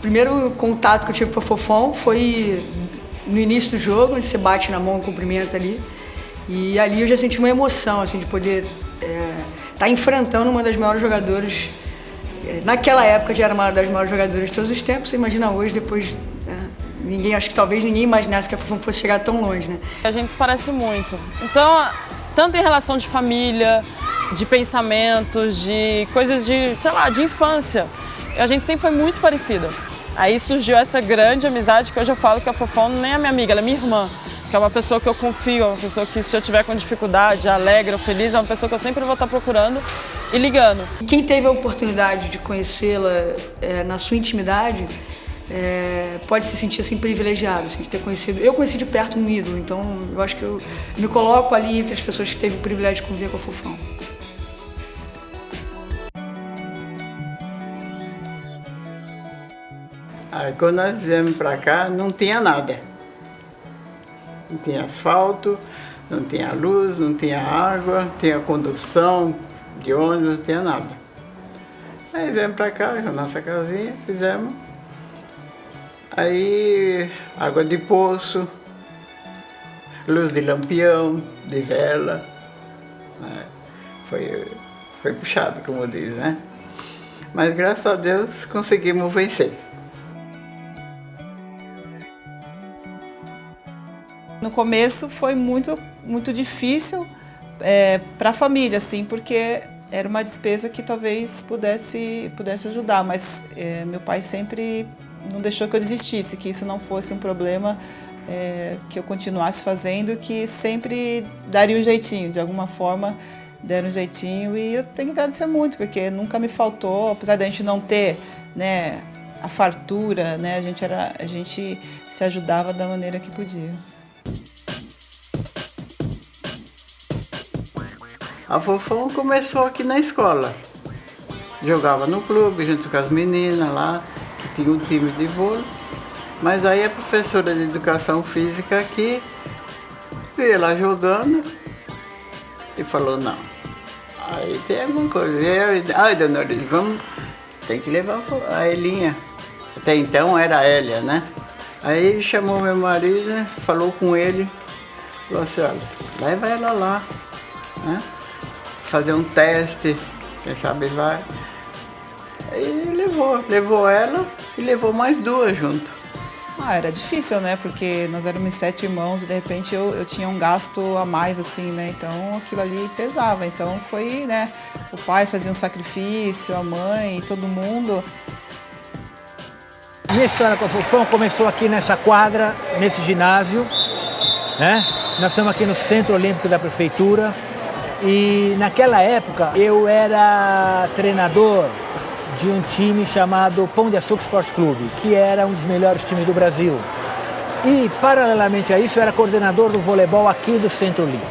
primeiro contato que eu tive com a Fofão foi no início do jogo, onde você bate na mão, cumprimenta ali. E ali eu já senti uma emoção, assim, de poder estar enfrentando uma das maiores jogadoras. Naquela época já era uma das maiores jogadoras de todos os tempos. Você imagina hoje, depois... acho que talvez ninguém imaginasse que a Fofão fosse chegar tão longe, né? A gente se parece muito. Então, tanto em relação de família, de pensamentos, de coisas de, sei lá, de infância, a gente sempre foi muito parecida. Aí surgiu essa grande amizade que hoje eu falo que a Fofão nem é minha amiga, ela é minha irmã. Que é uma pessoa que eu confio, uma pessoa que se eu tiver com dificuldade, alegre ou feliz, é uma pessoa que eu sempre vou estar procurando e ligando. Quem teve a oportunidade de conhecê-la na sua intimidade, pode se sentir assim privilegiado, assim, de ter conhecido. Eu conheci de perto um ídolo, então eu acho que eu me coloco ali entre as pessoas que teve o privilégio de conviver com a Fofão. Aí quando nós viemos para cá não tinha nada. Não tinha asfalto, não tinha luz, não tinha água, não tinha condução de ônibus, não tinha nada. Aí viemos para cá, com a nossa casinha, fizemos. Aí, água de poço, luz de lampião, de vela. Foi puxado, como diz, né? Mas graças a Deus conseguimos vencer. No começo foi muito difícil para a família, assim, porque era uma despesa que talvez pudesse ajudar, mas meu pai sempre não deixou que eu desistisse, que isso não fosse um problema, que eu continuasse fazendo, que sempre daria um jeitinho, de alguma forma deram um jeitinho, e eu tenho que agradecer muito, porque nunca me faltou, apesar de a gente não ter, né, a fartura, né, a gente se ajudava da maneira que podia. A Fofão começou aqui na escola. Jogava no clube junto com as meninas lá, que tinha um time de vôlei. Mas aí a professora de educação física aqui veio lá jogando e falou, não, aí tem alguma coisa. Ai, dona Oris, tem que levar a Elinha. Até então era a Hélia, né? Aí chamou meu marido, falou com ele, falou assim, olha, leva ela lá, né? Fazer um teste, quem sabe vai. Aí levou ela e levou mais duas junto. Era difícil, né? Porque nós éramos 7 irmãos e de repente eu tinha um gasto a mais, assim, né? Então aquilo ali pesava. Então foi, né? O pai fazia um sacrifício, a mãe, todo mundo. Minha história com a Fofão começou aqui nessa quadra, nesse ginásio, né? Nós estamos aqui no Centro Olímpico da Prefeitura. E naquela época eu era treinador de um time chamado Pão de Açúcar Esporte Clube, que era um dos melhores times do Brasil. E paralelamente a isso eu era coordenador do voleibol aqui do Centro Olímpico.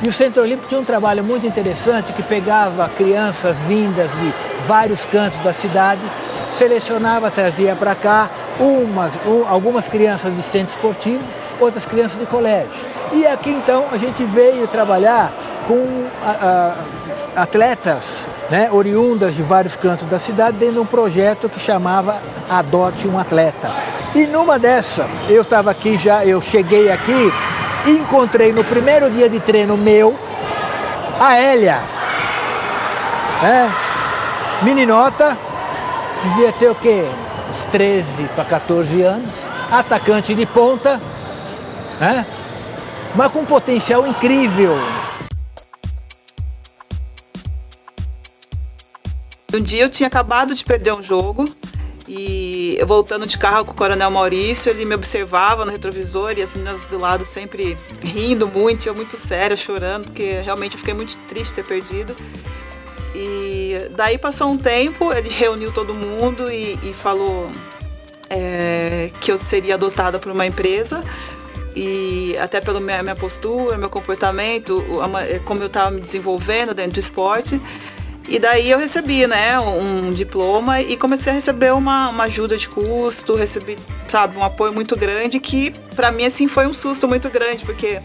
E o Centro Olímpico tinha um trabalho muito interessante que pegava crianças vindas de vários cantos da cidade, selecionava, trazia para cá algumas crianças de centro esportivo, outras crianças de colégio. E aqui então a gente veio trabalhar com atletas, né, oriundas de vários cantos da cidade, dentro de um projeto que chamava Adote um Atleta. E numa dessa, eu cheguei aqui e encontrei no primeiro dia de treino meu, a Hélia, né, meninota, devia ter o quê? Uns 13 para 14 anos, atacante de ponta, né, mas com um potencial incrível. Um dia eu tinha acabado de perder um jogo e eu voltando de carro com o Coronel Maurício, ele me observava no retrovisor e as meninas do lado sempre rindo muito, eu muito séria, chorando, porque realmente eu fiquei muito triste de ter perdido. E daí passou um tempo, ele reuniu todo mundo e falou que eu seria adotada por uma empresa, e até pela minha postura, meu comportamento, como eu estava me desenvolvendo dentro do esporte. E daí eu recebi, né, um diploma e comecei a receber uma ajuda de custo, recebi, sabe, um apoio muito grande que para mim assim foi um susto muito grande, porque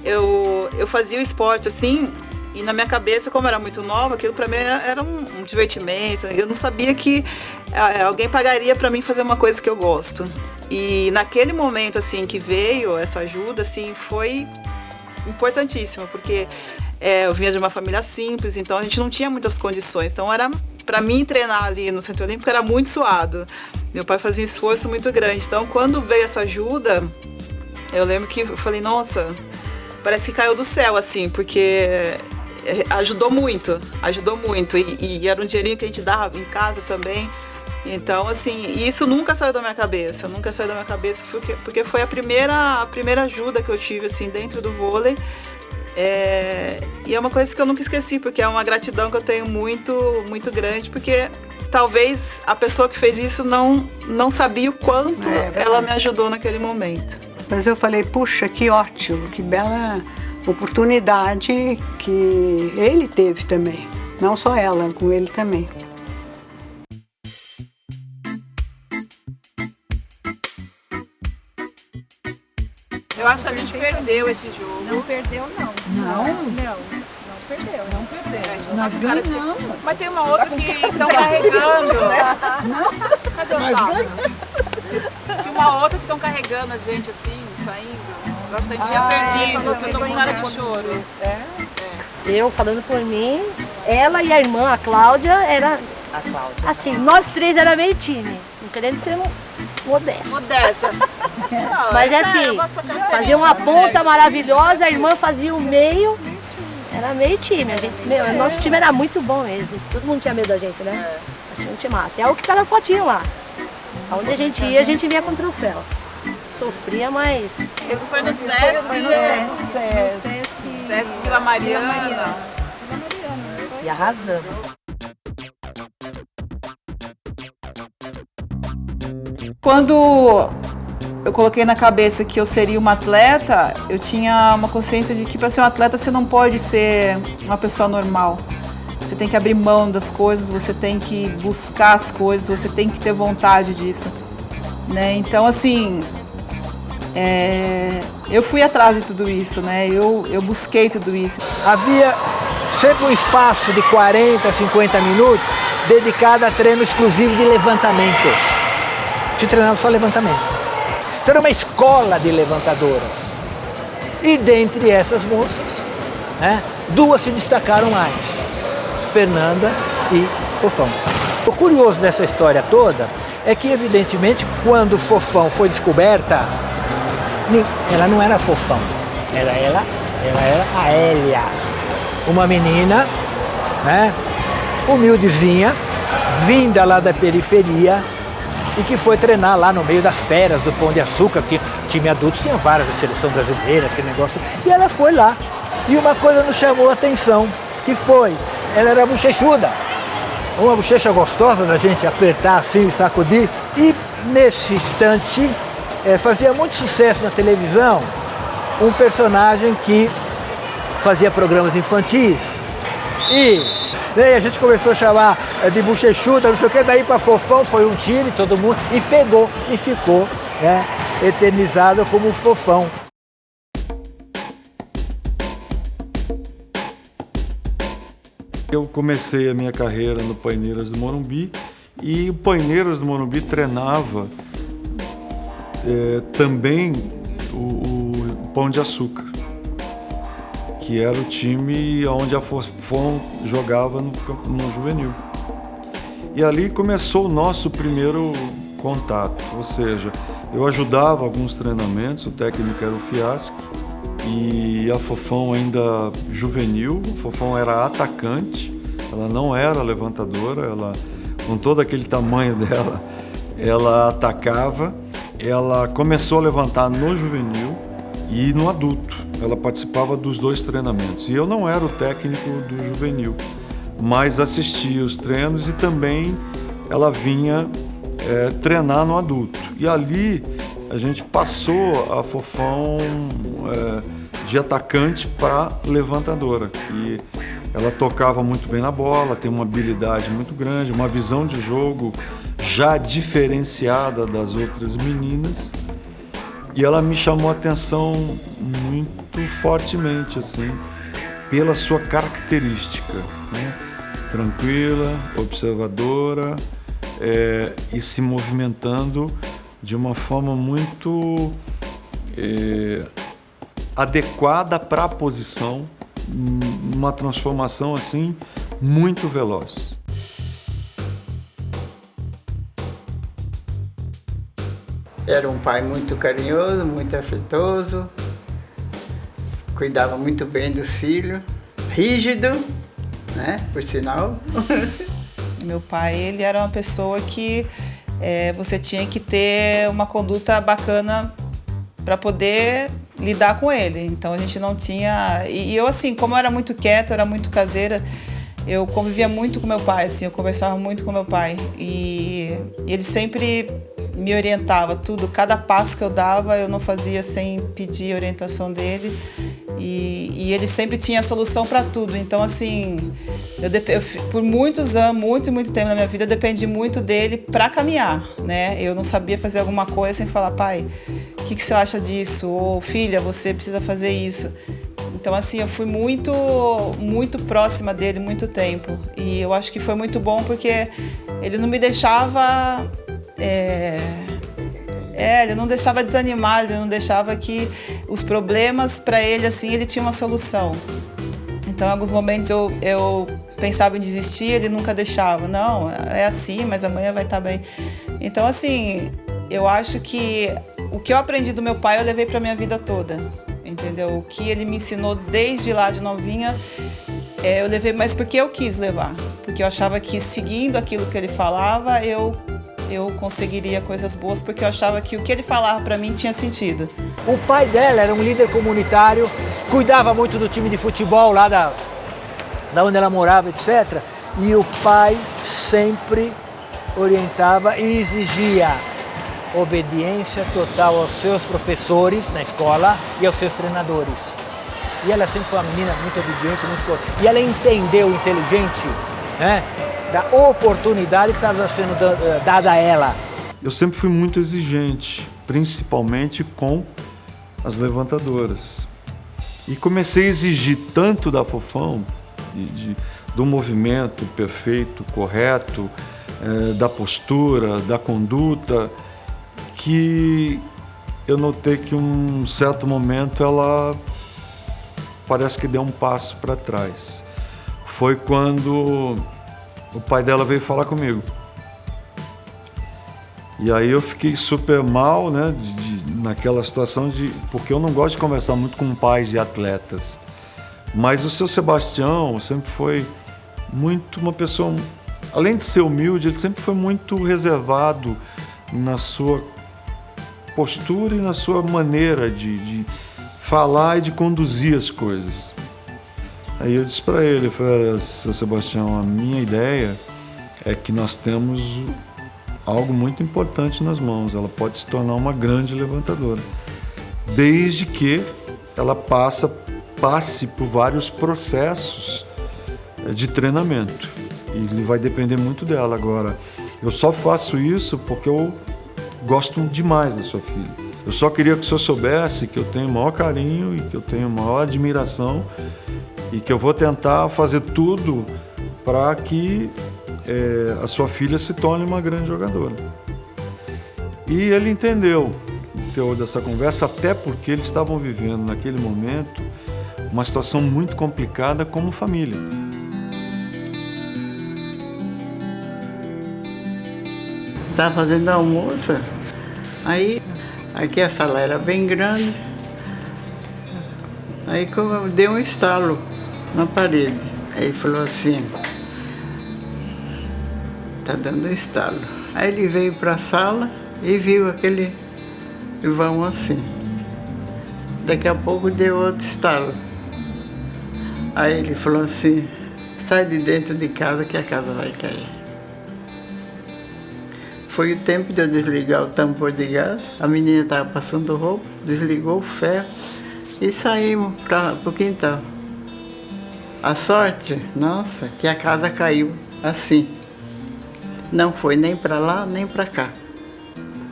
eu fazia o esporte assim E na minha cabeça, como eu era muito nova, aquilo para mim era um divertimento. Eu não sabia que alguém pagaria para mim fazer uma coisa que eu gosto. E naquele momento, assim, que veio essa ajuda, assim, foi importantíssima, porque eu vinha de uma família simples, então a gente não tinha muitas condições. Então para mim treinar ali no Centro Olímpico era muito suado. Meu pai fazia um esforço muito grande. Então quando veio essa ajuda, eu lembro que eu falei, nossa, parece que caiu do céu, assim, porque ajudou muito. E era um dinheirinho que a gente dava em casa também. Então, assim, isso nunca saiu da minha cabeça. Porque foi a primeira ajuda que eu tive, assim, dentro do vôlei. E é uma coisa que eu nunca esqueci, porque é uma gratidão que eu tenho muito, muito grande, porque talvez a pessoa que fez isso não sabia o quanto ela me ajudou naquele momento. Mas eu falei, puxa, que ótimo, que bela oportunidade que ele teve também. Não só ela, com ele também. Eu acho que a gente perdeu esse jogo. Não perdeu, não. Não perdeu. Nós ganhamos. Mas tem uma outra que estão carregando. Cadê o Otávio? Tinha uma outra que estão carregando a gente assim, saindo. Eu acho que a gente tinha perdido, que eu tô com cara de choro. Eu, falando por mim, ela e a irmã, a Cláudia, era... A Cláudia. Assim, nós três era meio time. Não querendo ser modéstia. Modéstia. Mas assim, fazia uma ponta maravilhosa, a irmã fazia o meio. Era meio time. Nosso time era muito bom mesmo. Todo mundo tinha medo da gente, né? Acho que não tinha massa. É o que tá na fotinho lá. Onde a gente ia, a gente vinha com troféu. Sofria, mas... Esse foi no Sesc, Sesc Vila Mariana. E arrasando. Quando eu coloquei na cabeça que eu seria uma atleta, eu tinha uma consciência de que para ser um atleta você não pode ser uma pessoa normal. Você tem que abrir mão das coisas, você tem que buscar as coisas, você tem que ter vontade disso, né? Então, assim, eu fui atrás de tudo isso, né? Eu busquei tudo isso. Havia sempre um espaço de 40, 50 minutos dedicado a treino exclusivo de levantamentos. Se treinava só levantamento. Isso era uma escola de levantadoras. E dentre essas moças, né, duas se destacaram mais, Fernanda e Fofão. O curioso dessa história toda é que, evidentemente, quando Fofão foi descoberta, ela não era Fofão, ela era a Hélia, uma menina, né, humildezinha, vinda lá da periferia, e que foi treinar lá no meio das feras do Pão de Açúcar, que time adultos tinha várias da seleção brasileira, aquele negócio, e ela foi lá. E uma coisa nos chamou a atenção, que foi, ela era bochechuda, uma bochecha gostosa da gente apertar assim e sacudir, e nesse instante fazia muito sucesso na televisão um personagem que fazia programas infantis, e a gente começou a chamar de bochechuda, não sei o que, daí para Fofão foi um tiro, todo mundo, e pegou e ficou eternizado como Fofão. Eu comecei a minha carreira no Paineiras do Morumbi e o Paineiras do Morumbi treinava também o Pão de Açúcar, que era o time onde a Fofão jogava no juvenil. E ali começou o nosso primeiro contato, ou seja, eu ajudava alguns treinamentos, o técnico era o Fiaschi, e a Fofão ainda juvenil, a Fofão era atacante, ela não era levantadora, ela, com todo aquele tamanho dela, ela atacava, ela começou a levantar no juvenil e no adulto. Ela participava dos dois treinamentos. E eu não era o técnico do juvenil, mas assistia os treinos e também ela vinha treinar no adulto. E ali a gente passou a Fofão de atacante para levantadora. E ela tocava muito bem na bola, tem uma habilidade muito grande, uma visão de jogo já diferenciada das outras meninas. E ela me chamou a atenção muito fortemente, assim, pela sua característica, né? Tranquila, observadora e se movimentando de uma forma muito adequada para a posição, uma transformação assim muito veloz. Era um pai muito carinhoso, muito afetuoso, cuidava muito bem dos filhos, rígido, né, por sinal. Meu pai, ele era uma pessoa que você tinha que ter uma conduta bacana para poder lidar com ele. Então a gente não tinha... E eu, assim, como eu era muito quieta, eu era muito caseira, eu convivia muito com meu pai, assim, eu conversava muito com meu pai. E ele sempre me orientava tudo, cada passo que eu dava eu não fazia sem pedir orientação dele. E ele sempre tinha a solução para tudo. Então, assim, eu por muitos anos, muito tempo na minha vida, eu dependi muito dele para caminhar, né? Eu não sabia fazer alguma coisa sem falar, pai, o que você acha disso? Ou, filha, você precisa fazer isso. Então, assim, eu fui muito próxima dele muito tempo. E eu acho que foi muito bom porque ele não me deixava... ele não deixava desanimar, ele não deixava que os problemas para ele, assim, ele tinha uma solução. Então, em alguns momentos eu pensava em desistir, ele nunca deixava. Não, é assim, mas amanhã vai estar bem. Então, assim, eu acho que o que eu aprendi do meu pai eu levei para minha vida toda, entendeu? O que ele me ensinou desde lá de novinha, eu levei, mas porque eu quis levar. Porque eu achava que seguindo aquilo que ele falava, eu conseguiria coisas boas, porque eu achava que o que ele falava para mim tinha sentido. O pai dela era um líder comunitário, cuidava muito do time de futebol lá da onde ela morava, etc. E o pai sempre orientava e exigia obediência total aos seus professores na escola e aos seus treinadores. E ela sempre foi uma menina muito obediente, e ela entendeu, inteligente, né, da oportunidade que estava sendo dada a ela. Eu sempre fui muito exigente, principalmente com as levantadoras. E comecei a exigir tanto da Fofão, do movimento perfeito, correto, da postura, da conduta, que eu notei que em um certo momento ela parece que deu um passo para trás. Foi quando o pai dela veio falar comigo. E aí eu fiquei super mal, né, naquela situação porque eu não gosto de conversar muito com pais de atletas. Mas o seu Sebastião sempre foi muito uma pessoa, além de ser humilde, ele sempre foi muito reservado na sua postura e na sua maneira de falar e de conduzir as coisas. Aí eu disse para ele, eu falei, seu Sebastião, a minha ideia é que nós temos algo muito importante nas mãos. Ela pode se tornar uma grande levantadora, desde que ela passe por vários processos de treinamento. E vai depender muito dela. Agora, eu só faço isso porque eu gosto demais da sua filha. Eu só queria que o senhor soubesse que eu tenho o maior carinho e que eu tenho a maior admiração e que eu vou tentar fazer tudo para que a sua filha se torne uma grande jogadora. E ele entendeu o teor dessa conversa, até porque eles estavam vivendo naquele momento uma situação muito complicada como família. Estava fazendo almoço, aí aqui a sala era bem grande, aí deu um estalo na parede. Aí falou assim, tá dando um estalo. Aí ele veio para a sala e viu aquele vão assim. Daqui a pouco deu outro estalo. Aí ele falou assim, sai de dentro de casa que a casa vai cair. Foi o tempo de eu desligar o tambor de gás, a menina estava passando roupa, desligou o ferro e saímos para o quintal. A sorte, nossa, que a casa caiu assim. Não foi nem para lá, nem para cá.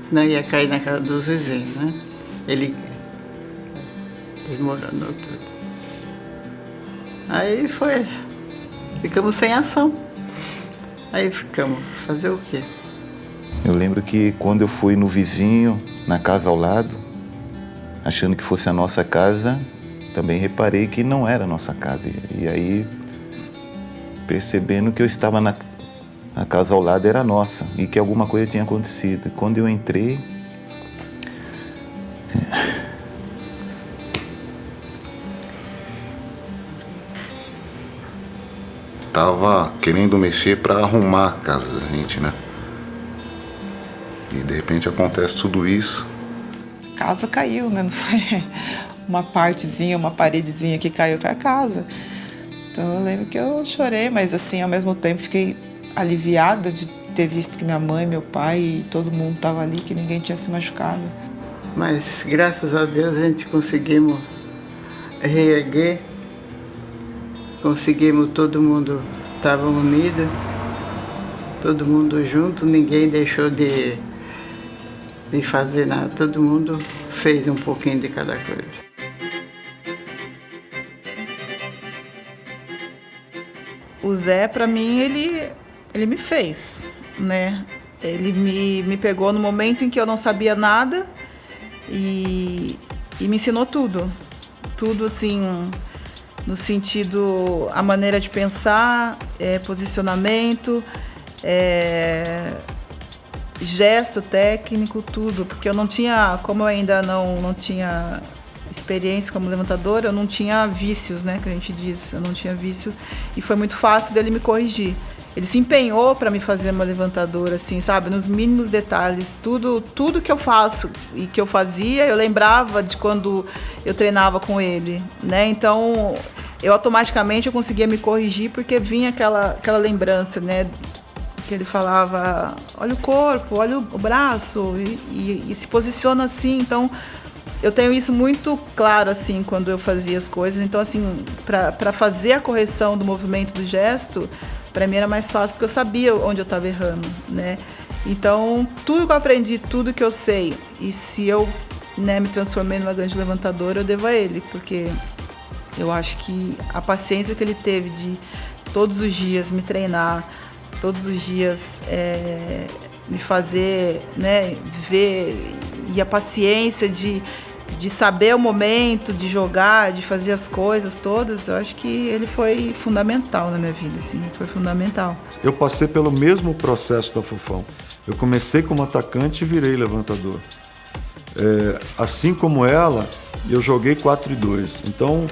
Senão ia cair na casa dos vizinhos, né? Ele desmoronou tudo. Aí ficamos sem ação. Aí ficamos, fazer o quê? Eu lembro que quando eu fui no vizinho, na casa ao lado, achando que fosse a nossa casa, também reparei que não era a nossa casa. E aí, percebendo que eu estava a casa ao lado era nossa e que alguma coisa tinha acontecido. E quando eu entrei, tava querendo mexer para arrumar a casa da gente, né? E de repente acontece tudo isso. A casa caiu, né? Não foi uma partezinha, uma paredezinha que caiu, foi a casa. Então eu lembro que eu chorei, mas assim, ao mesmo tempo fiquei aliviada de ter visto que minha mãe, meu pai e todo mundo estava ali, que ninguém tinha se machucado. Mas graças a Deus a gente conseguimos reerguer, conseguimos, todo mundo estava unido, todo mundo junto, ninguém deixou de fazer nada, todo mundo fez um pouquinho de cada coisa. O Zé, para mim, ele me fez, né? Ele me pegou no momento em que eu não sabia nada e me ensinou tudo. Tudo, assim, no sentido, a maneira de pensar, posicionamento, gesto técnico, tudo. Porque eu não tinha, como eu ainda não tinha experiência como levantadora, eu não tinha vícios, né, que a gente diz, eu não tinha vício, e foi muito fácil dele me corrigir. Ele se empenhou para me fazer uma levantadora, assim, sabe, nos mínimos detalhes, tudo que eu faço e que eu fazia, eu lembrava de quando eu treinava com ele, né, então eu automaticamente eu conseguia me corrigir porque vinha aquela lembrança, né, que ele falava, olha o corpo, olha o braço, e se posiciona assim, então eu tenho isso muito claro, assim, quando eu fazia as coisas. Então, assim, para fazer a correção do movimento do gesto, para mim era mais fácil, porque eu sabia onde eu estava errando, né? Então, tudo que eu aprendi, tudo que eu sei, e se eu, né, me transformei numa grande levantadora, eu devo a ele, porque eu acho que a paciência que ele teve de todos os dias me treinar, todos os dias me fazer, né, ver, e a paciência de saber o momento, de jogar, de fazer as coisas todas, eu acho que ele foi fundamental na minha vida, assim, foi fundamental. Eu passei pelo mesmo processo da Fofão. Eu comecei como atacante e virei levantador. Assim como ela, eu joguei 4-2. Então,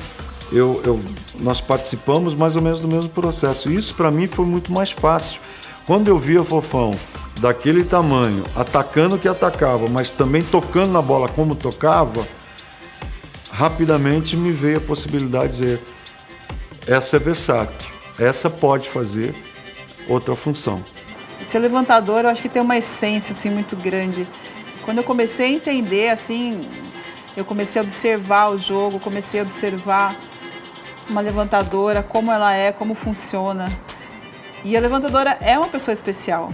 nós participamos mais ou menos do mesmo processo. Isso, para mim, foi muito mais fácil. Quando eu vi a Fofão daquele tamanho, atacando o que atacava, mas também tocando na bola como tocava, rapidamente me veio a possibilidade de dizer, essa é versátil, essa pode fazer outra função. Ser levantador, eu acho que tem uma essência assim, muito grande. Quando eu comecei a entender, assim, eu comecei a observar o jogo, comecei a observar uma levantadora, como ela é, como funciona. E a levantadora é uma pessoa especial.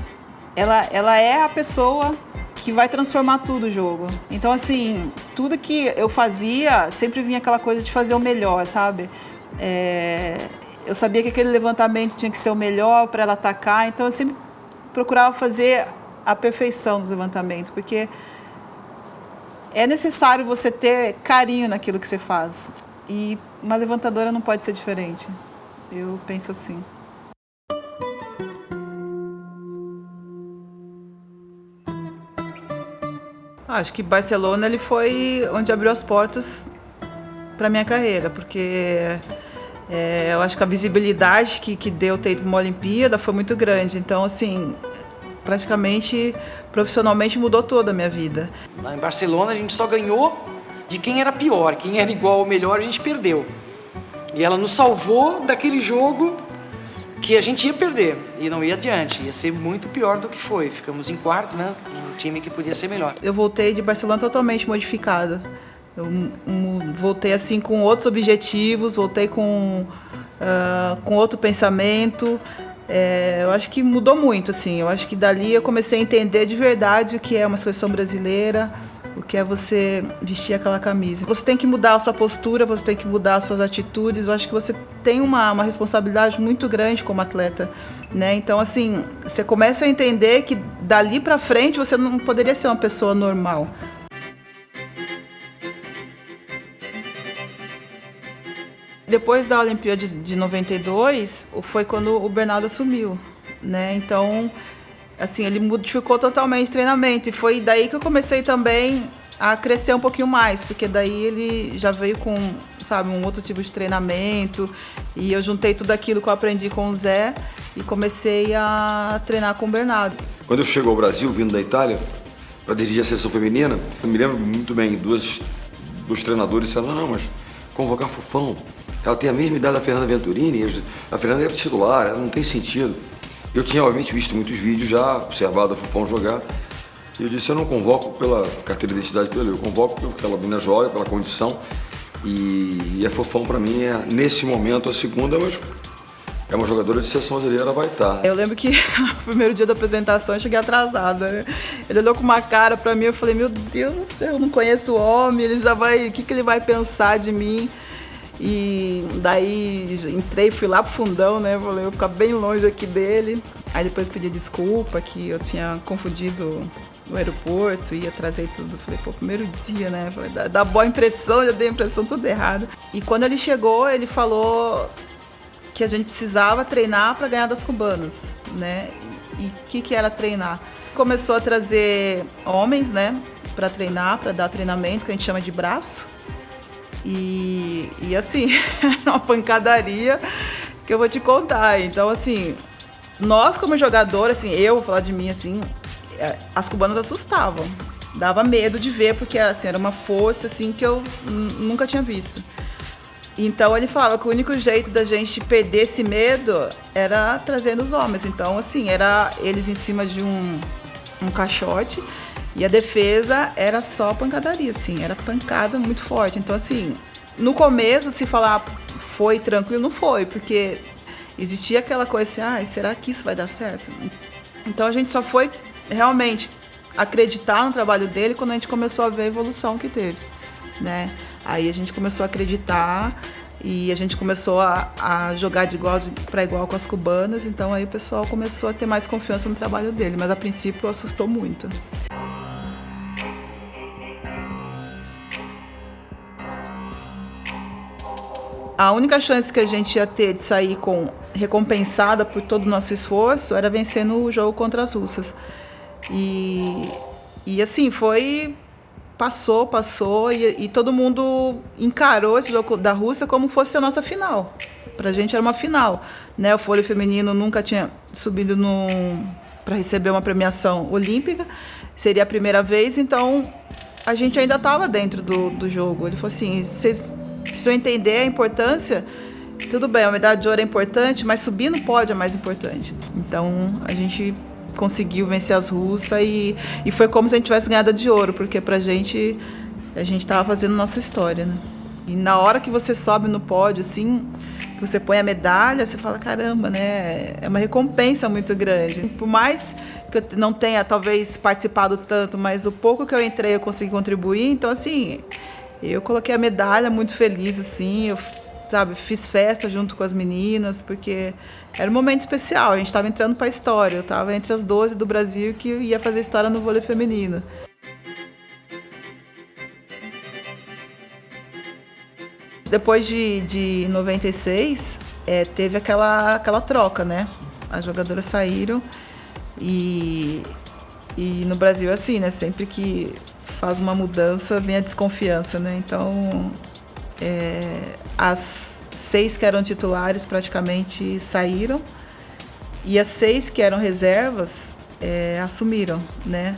Ela é a pessoa que vai transformar tudo o jogo. Então, assim, tudo que eu fazia, sempre vinha aquela coisa de fazer o melhor, sabe? Eu sabia que aquele levantamento tinha que ser o melhor para ela atacar, então eu sempre procurava fazer a perfeição dos levantamentos, porque é necessário você ter carinho naquilo que você faz. E uma levantadora não pode ser diferente. Eu penso assim. Acho que Barcelona ele foi onde abriu as portas para minha carreira, porque eu acho que a visibilidade que deu ter ido para uma Olimpíada foi muito grande. Então, assim, praticamente, profissionalmente mudou toda a minha vida. Lá em Barcelona a gente só ganhou de quem era pior, quem era igual ou melhor a gente perdeu. E ela nos salvou daquele jogo que a gente ia perder e não ia adiante, ia ser muito pior do que foi. Ficamos em quarto, né? Um time que podia ser melhor. Eu voltei de Barcelona totalmente modificada. Eu voltei assim com outros objetivos, voltei com outro pensamento. Eu acho que mudou muito, assim. Eu acho que dali eu comecei a entender de verdade o que é uma seleção brasileira, o que é você vestir aquela camisa. Você tem que mudar a sua postura, você tem que mudar as suas atitudes. Eu acho que você tem uma responsabilidade muito grande como atleta, né? Então, assim, você começa a entender que dali pra frente você não poderia ser uma pessoa normal. Depois da Olimpíada de 92, foi quando o Bernardo assumiu, né? Então, assim, ele modificou totalmente o treinamento. E foi daí que eu comecei também a crescer um pouquinho mais, porque daí ele já veio com, sabe, um outro tipo de treinamento. E eu juntei tudo aquilo que eu aprendi com o Zé e comecei a treinar com o Bernardo. Quando eu chego ao Brasil, vindo da Itália, para dirigir a seleção feminina, eu me lembro muito bem, dois treinadores disseram, não, mas convocar Fofão, ela tem a mesma idade da Fernanda Venturini, a Fernanda é titular, ela não tem sentido. Eu tinha, obviamente, visto muitos vídeos já, observado a Fofão jogar, e eu disse, eu não convoco pela carteira de identidade dele, eu convoco porque ela menina joga, pela condição, e a Fofão, para mim, é, nesse momento, a segunda, mas é uma jogadora de seleção brasileira, vai estar. Eu lembro que no primeiro dia da apresentação eu cheguei atrasada. Ele olhou com uma cara pra mim, eu falei, meu Deus do céu, eu não conheço o homem, ele já vai, o que ele vai pensar de mim? E daí entrei, fui lá pro fundão, né? Falei, eu vou ficar bem longe aqui dele. Aí depois pedi desculpa, que eu tinha confundido no aeroporto, ia trazer tudo. Falei, pô, primeiro dia, né? Falei, dá boa impressão, já dei a impressão tudo errado. E quando ele chegou, ele falou que a gente precisava treinar para ganhar das cubanas, né? E o que era treinar? Começou a trazer homens, né? Para treinar, para dar treinamento, que a gente chama de braço. E assim, era uma pancadaria que eu vou te contar. Então, assim, nós como jogador, assim, eu vou falar de mim, assim, as cubanas assustavam. Dava medo de ver, porque assim, era uma força assim, que eu nunca tinha visto. Então ele falava que o único jeito da gente perder esse medo era trazendo os homens. Então, assim, era eles em cima de um caixote. E a defesa era só pancadaria, assim, era pancada muito forte. Então, assim, no começo, se falar foi tranquilo, não foi, porque existia aquela coisa assim, será que isso vai dar certo? Então, a gente só foi realmente acreditar no trabalho dele quando a gente começou a ver a evolução que teve, né? Aí a gente começou a acreditar e a gente começou a jogar de igual para igual com as cubanas, então aí o pessoal começou a ter mais confiança no trabalho dele, mas a princípio assustou muito. A única chance que a gente ia ter de sair recompensada por todo o nosso esforço era vencendo o jogo contra as russas. E assim, passou e todo mundo encarou esse jogo da Rússia como fosse a nossa final. Pra gente era uma final, né? O vôlei feminino nunca tinha subido para receber uma premiação olímpica, seria a primeira vez, então a gente ainda estava dentro do jogo. Ele falou assim, vocês precisam entender a importância, tudo bem, a medalha de ouro é importante, mas subir no pódio é mais importante. Então a gente conseguiu vencer as russas e foi como se a gente tivesse ganhado de ouro, porque pra gente, a gente estava fazendo nossa história, né? E na hora que você sobe no pódio, assim, que você põe a medalha, você fala, caramba, né? É uma recompensa muito grande. Por mais que eu não tenha, talvez, participado tanto, mas o pouco que eu entrei, eu consegui contribuir. Então, assim, eu coloquei a medalha muito feliz, assim, eu, sabe, fiz festa junto com as meninas, porque era um momento especial, a gente estava entrando para a história, eu estava entre as 12 do Brasil que ia fazer história no vôlei feminino. Depois de 96, teve aquela troca, né? As jogadoras saíram e no Brasil é assim, né? Sempre que faz uma mudança, vem a desconfiança, né? Então, as 6 que eram titulares praticamente saíram e as 6 que eram reservas assumiram, né?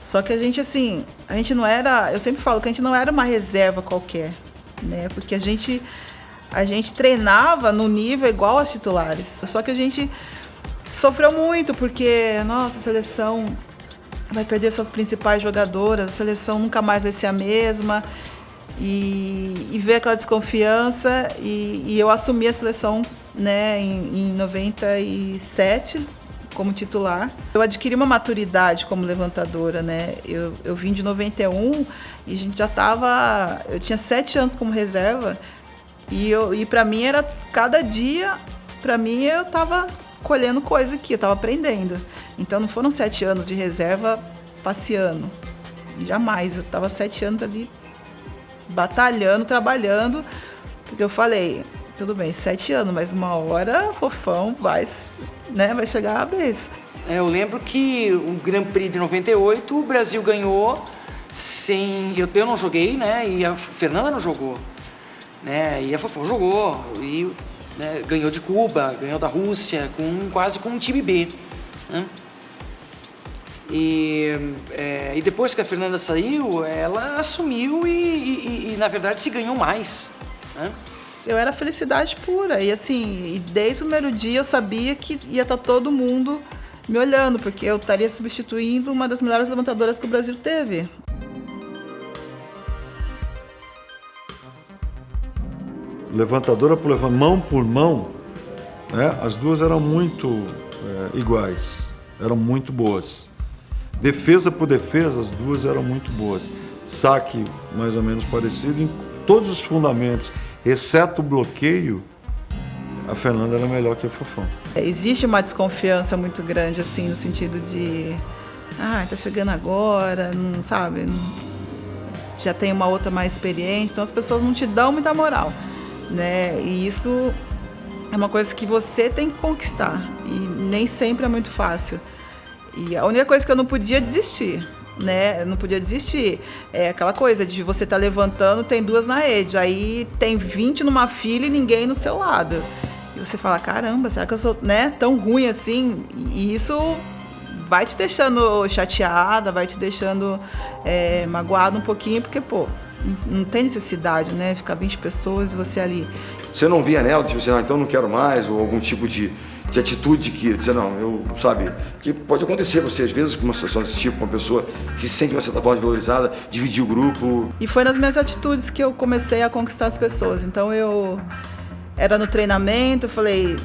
Só que a gente, assim, a gente não era, eu sempre falo que a gente não era uma reserva qualquer, né? Porque a gente treinava no nível igual aos titulares. Só que a gente sofreu muito porque, nossa, a seleção vai perder suas principais jogadoras, a seleção nunca mais vai ser a mesma. E ver aquela desconfiança e eu assumi a seleção, né, em 97 como titular. Eu adquiri uma maturidade como levantadora, né? Eu vim de 91 e a gente já estava... Eu tinha 7 anos como reserva e para mim era cada dia... Para mim eu estava colhendo coisa aqui, eu estava aprendendo. Então não foram 7 anos de reserva passeando. Jamais. Eu estava 7 anos ali batalhando, trabalhando, porque eu falei, tudo bem, 7 anos, mas uma hora, Fofão, vai chegar a vez. Eu lembro que o Grand Prix de 98, o Brasil ganhou sem... Eu não joguei, né? E a Fernanda não jogou. Né? E a Fofão jogou. E né, ganhou de Cuba, ganhou da Rússia, quase com um time B. Né? E depois que a Fernanda saiu, ela assumiu e na verdade, se ganhou mais. Né? Eu era felicidade pura. E assim, desde o primeiro dia eu sabia que ia estar todo mundo me olhando, porque eu estaria substituindo uma das melhores levantadoras que o Brasil teve. Levantadora por levantadora, mão por mão, né? As duas eram muito iguais, eram muito boas. Defesa por defesa, as duas eram muito boas. Saque mais ou menos parecido em todos os fundamentos, exceto o bloqueio, a Fernanda era melhor que a Fofão. Existe uma desconfiança muito grande, assim, no sentido de... tá chegando agora, não sabe? Já tem uma outra mais experiente, então as pessoas não te dão muita moral, né? E isso é uma coisa que você tem que conquistar, e nem sempre é muito fácil. E a única coisa que eu não podia desistir, né? Eu não podia desistir. É aquela coisa de você estar levantando, tem 2 na rede, aí tem 20 numa fila e ninguém no seu lado. E você fala, caramba, será que eu sou, né, tão ruim assim? E isso vai te deixando chateada, vai te deixando magoado um pouquinho, porque, não tem necessidade, né? Ficar 20 pessoas e você ali. Você não via nela, tipo assim, então não quero mais, ou algum tipo de atitude que dizer, não, sabe? Porque pode acontecer você, às vezes, com uma situação desse tipo, uma pessoa que se sente de uma certa forma valorizada, dividir o grupo. E foi nas minhas atitudes que eu comecei a conquistar as pessoas. Então eu era no treinamento, eu falei,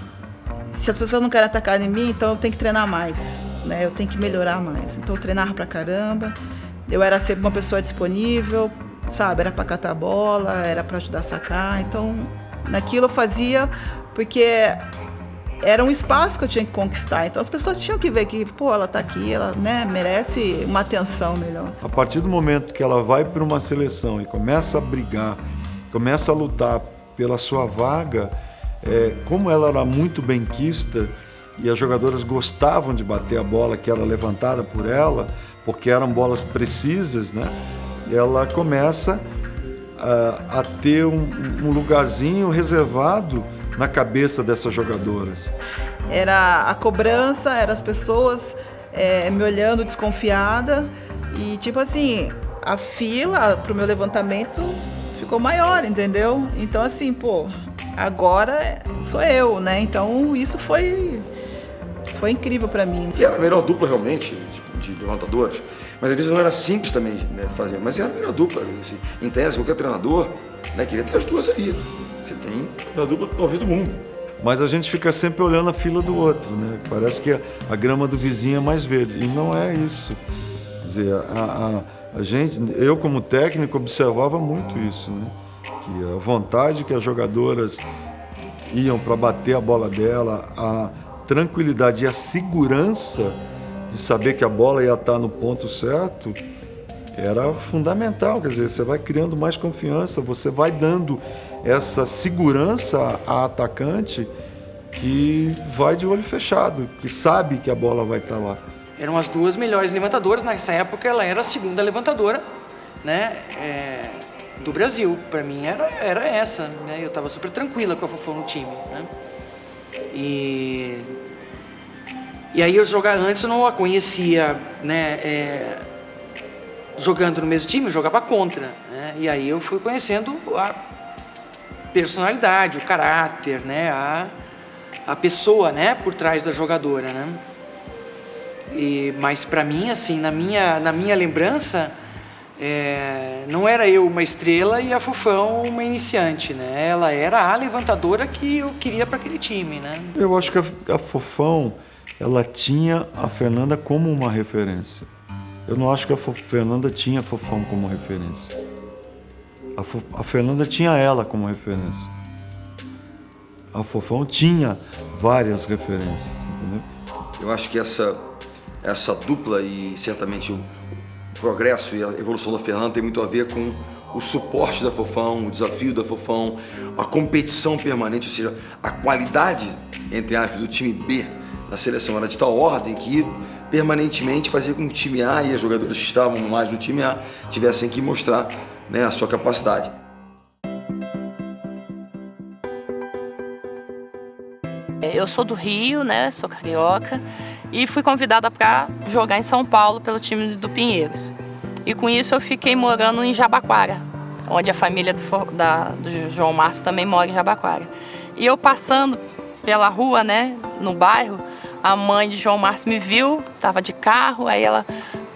se as pessoas não querem atacar em mim, então eu tenho que treinar mais, né? Eu tenho que melhorar mais. Então eu treinava pra caramba, eu era sempre uma pessoa disponível, sabe? Era pra catar a bola, era pra ajudar a sacar. Então naquilo eu fazia porque era um espaço que eu tinha que conquistar. Então as pessoas tinham que ver que, ela tá aqui, ela, né, merece uma atenção melhor. A partir do momento que ela vai para uma seleção e começa a brigar, começa a lutar pela sua vaga, como ela era muito benquista e as jogadoras gostavam de bater a bola que era levantada por ela, porque eram bolas precisas, né? Ela começa a ter um lugarzinho reservado na cabeça dessas jogadoras. Era a cobrança, eram as pessoas me olhando desconfiada e tipo assim, a fila pro meu levantamento ficou maior, entendeu? Então assim, agora sou eu, né? Então isso foi incrível para mim. Que era a melhor dupla realmente de levantadores, mas às vezes não era simples também, né, fazer, mas era a melhor dupla. Assim, em tese, qualquer treinador, né, queria ter as duas ali. Você tem a melhor dupla talvez do mundo. Mas a gente fica sempre olhando a fila do outro, né? Parece que a grama do vizinho é mais verde, e não é isso. Quer dizer, eu como técnico observava muito isso, né? Que a vontade que as jogadoras iam para bater a bola dela, a tranquilidade e a segurança de saber que a bola ia estar no ponto certo era fundamental. Quer dizer, você vai criando mais confiança, você vai dando essa segurança à atacante que vai de olho fechado, que sabe que a bola vai estar lá. Eram as 2 melhores levantadoras. Nessa época ela era a 2ª levantadora, né, do Brasil. Para mim era essa, né? Eu estava super tranquila com a Fofão no time, né? E aí antes eu não a conhecia, né, jogando no mesmo time, eu jogava contra, né? E aí eu fui conhecendo a personalidade, o caráter, né, a pessoa, né, por trás da jogadora, né? Mas para mim, assim, na minha lembrança, não era eu uma estrela e a Fofão uma iniciante, né? Ela era a levantadora que eu queria para aquele time, né? Eu acho que a Fofão ela tinha a Fernanda como uma referência. Eu não acho que a Fernanda tinha a Fofão como referência. A Fernanda tinha ela como referência. A Fofão tinha várias referências, entendeu? Eu acho que essa dupla e certamente o progresso e a evolução da Fernanda tem muito a ver com o suporte da Fofão, o desafio da Fofão, a competição permanente, ou seja, a qualidade, entre aspas, do time B na seleção era de tal ordem que permanentemente fazia com que o time A e as jogadoras que estavam mais no time A tivessem que mostrar, né, a sua capacidade. Eu sou do Rio, né, sou carioca, e fui convidada para jogar em São Paulo pelo time do Pinheiros. E com isso eu fiquei morando em Jabaquara, onde a família do João Márcio também mora em Jabaquara. E eu passando pela rua, né, no bairro, a mãe de João Márcio me viu, estava de carro, aí ela: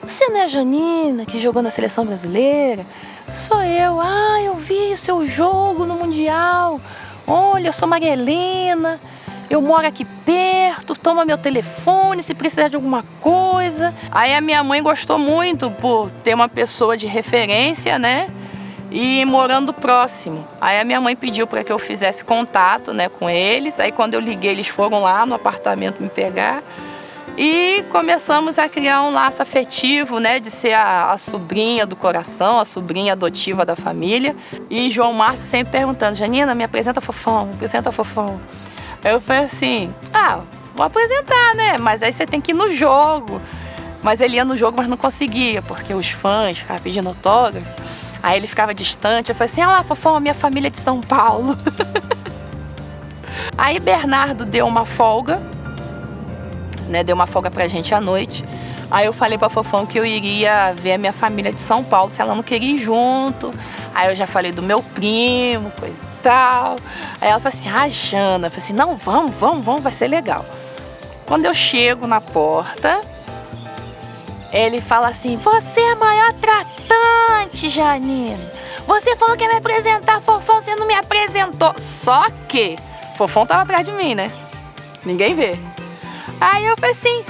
"Você não é a Janina, que jogou na seleção brasileira?" "Sou eu." "Ah, eu vi o seu jogo no Mundial. Olha, eu sou Maria Helena, eu moro aqui perto, toma meu telefone se precisar de alguma coisa." Aí a minha mãe gostou muito por ter uma pessoa de referência, né? E morando próximo. Aí a minha mãe pediu para que eu fizesse contato, né, com eles. Aí quando eu liguei, eles foram lá no apartamento me pegar. E começamos a criar um laço afetivo, né, de ser a sobrinha do coração, a sobrinha adotiva da família. E João Márcio sempre perguntando: "Janina, me apresenta Fofão, me apresenta Fofão." Aí eu falei assim: vou apresentar, né? Mas aí você tem que ir no jogo. Mas ele ia no jogo, mas não conseguia, porque os fãs ficavam pedindo autógrafo. Aí ele ficava distante. Eu falei assim: "Ah lá, Fofão, a minha família é de São Paulo." Aí Bernardo deu uma folga, né? Deu uma folga pra gente à noite. Aí eu falei pra Fofão que eu iria ver a minha família de São Paulo, se ela não queria ir junto. Aí eu já falei do meu primo, coisa e tal. Aí ela falou assim: Jana. Eu falei assim: "Não, vamos, vai ser legal." Quando eu chego na porta, ele fala assim: "Você é a maior tratante, Janina. Você falou que ia me apresentar, Fofão, você não me apresentou." Só que Fofão tava atrás de mim, né? Ninguém vê. Aí eu falei assim: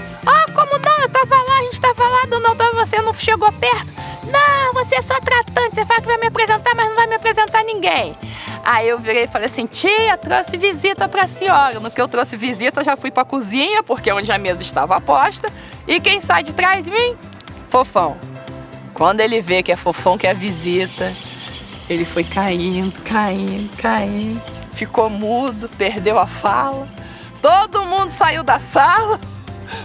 "Como não? Eu tava lá, a gente tava lá, você não chegou perto." "Não, você é só tratante, você fala que vai me apresentar, mas não vai me apresentar ninguém." Aí eu virei e falei assim: "Tia, trouxe visita pra senhora." No que eu trouxe visita, já fui pra cozinha, porque é onde a mesa estava posta. E quem sai de trás de mim? Fofão. Quando ele vê que é Fofão que é a visita, ele foi caindo. Ficou mudo, perdeu a fala. Todo mundo saiu da sala,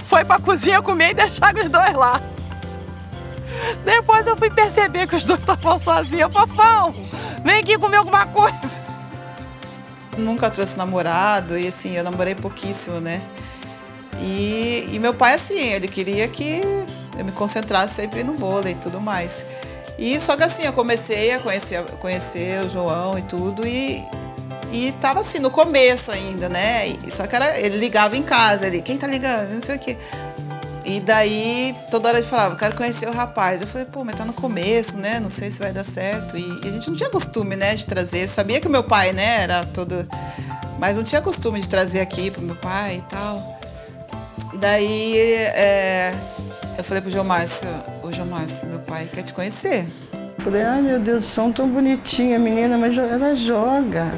foi pra cozinha comer e deixaram os dois lá. Depois eu fui perceber que os dois estavam sozinhos. "Fofão, vem aqui comer alguma coisa." Nunca trouxe namorado e assim, eu namorei pouquíssimo, né? E meu pai, assim, ele queria que eu me concentrasse sempre no vôlei e tudo mais. E só que assim, eu comecei a conhecer o João e tudo e tava assim, no começo ainda, né? Só que ele ligava em casa, quem tá ligando? Não sei o quê. E daí, toda hora ele falava: "Quero conhecer o rapaz." Eu falei: "Pô, mas tá no começo, né? Não sei se vai dar certo." E a gente não tinha costume, né, de trazer. Sabia que o meu pai, né, era todo... Mas não tinha costume de trazer aqui pro meu pai e tal. Daí, eu falei pro João Márcio: "Ô, João Márcio, meu pai quer te conhecer." Eu falei: "Ai, meu Deus do céu, tão bonitinha a menina, mas ela joga."